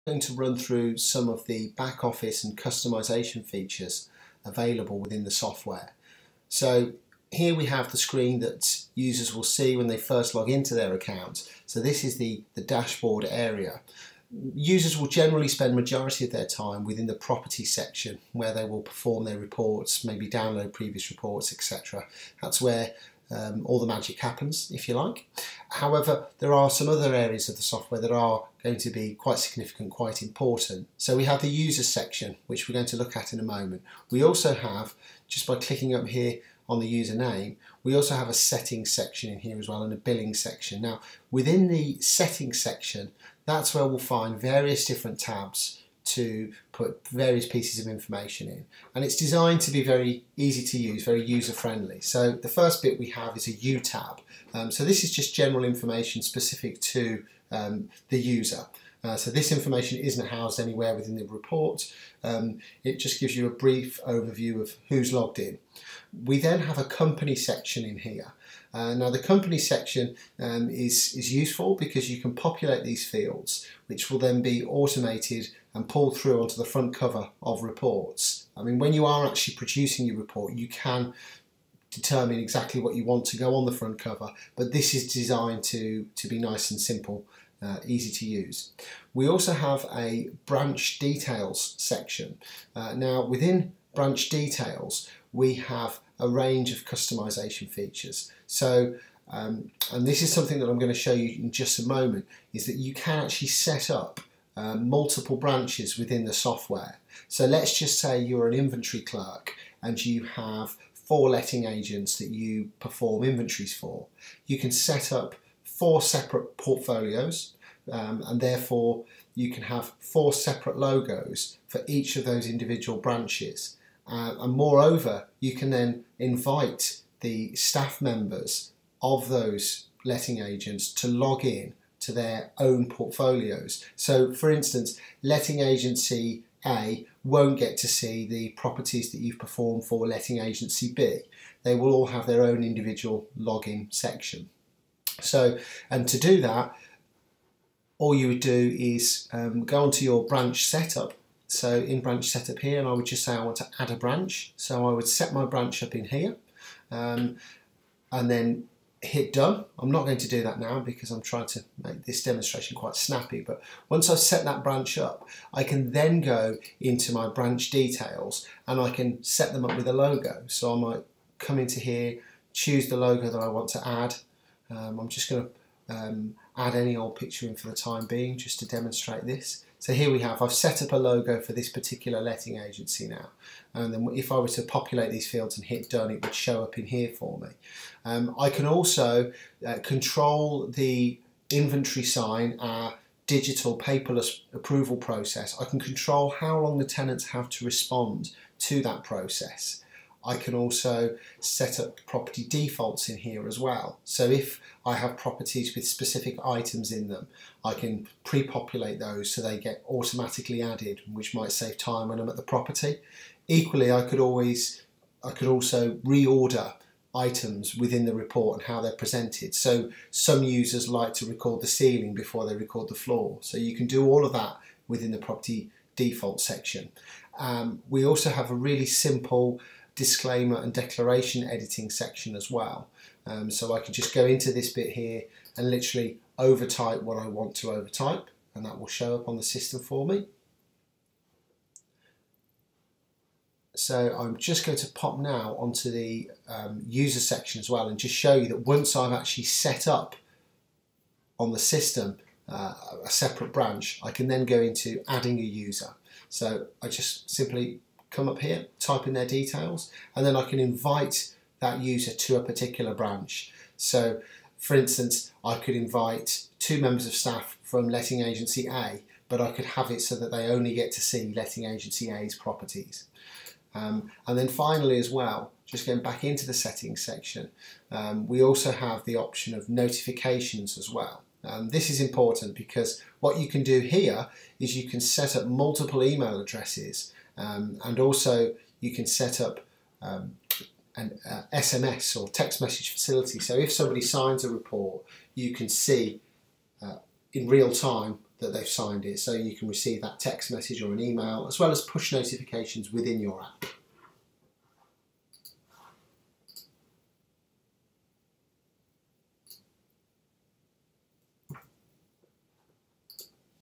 Going to run through some of the back office and customization features available within the software. So here we have the screen that users will see when they first log into their account. So this is the dashboard area. Users will generally spend majority of their time within the property section where they will perform their reports, maybe download previous reports, etc. That's where all the magic happens, if you like. However, there are some other areas of the software that are going to be quite significant, quite important. So we have the users section, which we're going to look at in a moment. We also have, just by clicking up here on the username, we also have a settings section in here as well, and a billing section. Now, within the settings section, that's where we'll find various different tabs to put various pieces of information in, and it's designed to be very easy to use, very user friendly. So the first bit we have is a U tab. So this is just general information specific to the user. So this information isn't housed anywhere within the report. It just gives you a brief overview of who's logged in. We then have a company section in here. Now the company section is useful because you can populate these fields, which will then be automated and pulled through onto the front cover of reports. I mean, when you are actually producing your report, you can determine exactly what you want to go on the front cover, but this is designed to be nice and simple, easy to use. We also have a branch details section. Now within branch details, we have a range of customization features. So, and this is something that I'm going to show you in just a moment, is that you can actually set up multiple branches within the software. So let's just say you're an inventory clerk and you have 4 letting agents that you perform inventories for. You can set up 4 separate portfolios, and therefore you can have 4 separate logos for each of those individual branches. And moreover, you can then invite the staff members of those letting agents to log in to their own portfolios. So for instance, letting agency A won't get to see the properties that you've performed for letting agency B. They will all have their own individual login section. So, and to do that, all you would do is go onto your branch setup. So in branch setup here, and I would just say I want to add a branch. So I would set my branch up in here, and then hit done. I'm not going to do that now because I'm trying to make this demonstration quite snappy, but once I've set that branch up, I can then go into my branch details and I can set them up with a logo. So I might come into here, choose the logo that I want to add. I'm just going to add any old picture in for the time being just to demonstrate this. So here we have, I've set up a logo for this particular letting agency now, and then if I were to populate these fields and hit done, it would show up in here for me. I can also control the inventory sign, our digital paperless approval process. I can control how long the tenants have to respond to that process. I can also set up property defaults in here as well. So if I have properties with specific items in them, I can pre-populate those so they get automatically added, which might save time when I'm at the property. Equally, I could also reorder items within the report and how they're presented. So some users like to record the ceiling before they record the floor. So you can do all of that within the property default section. We also have a really simple disclaimer and declaration editing section as well. So I can just go into this bit here and literally overtype what I want to overtype, and that will show up on the system for me. So I'm just going to pop now onto the user section as well and just show you that once I've actually set up on the system a separate branch, I can then go into adding a user. So I just simply come up here, type in their details, and then I can invite that user to a particular branch. So for instance, I could invite 2 members of staff from letting agency A, but I could have it so that they only get to see letting agency A's properties. And then finally as well, just going back into the settings section, we also have the option of notifications as well. This is important because what you can do here is you can set up multiple email addresses, and also you can set up an SMS or text message facility. So if somebody signs a report, you can see in real time that they've signed it, so you can receive that text message or an email, as well as push notifications within your app.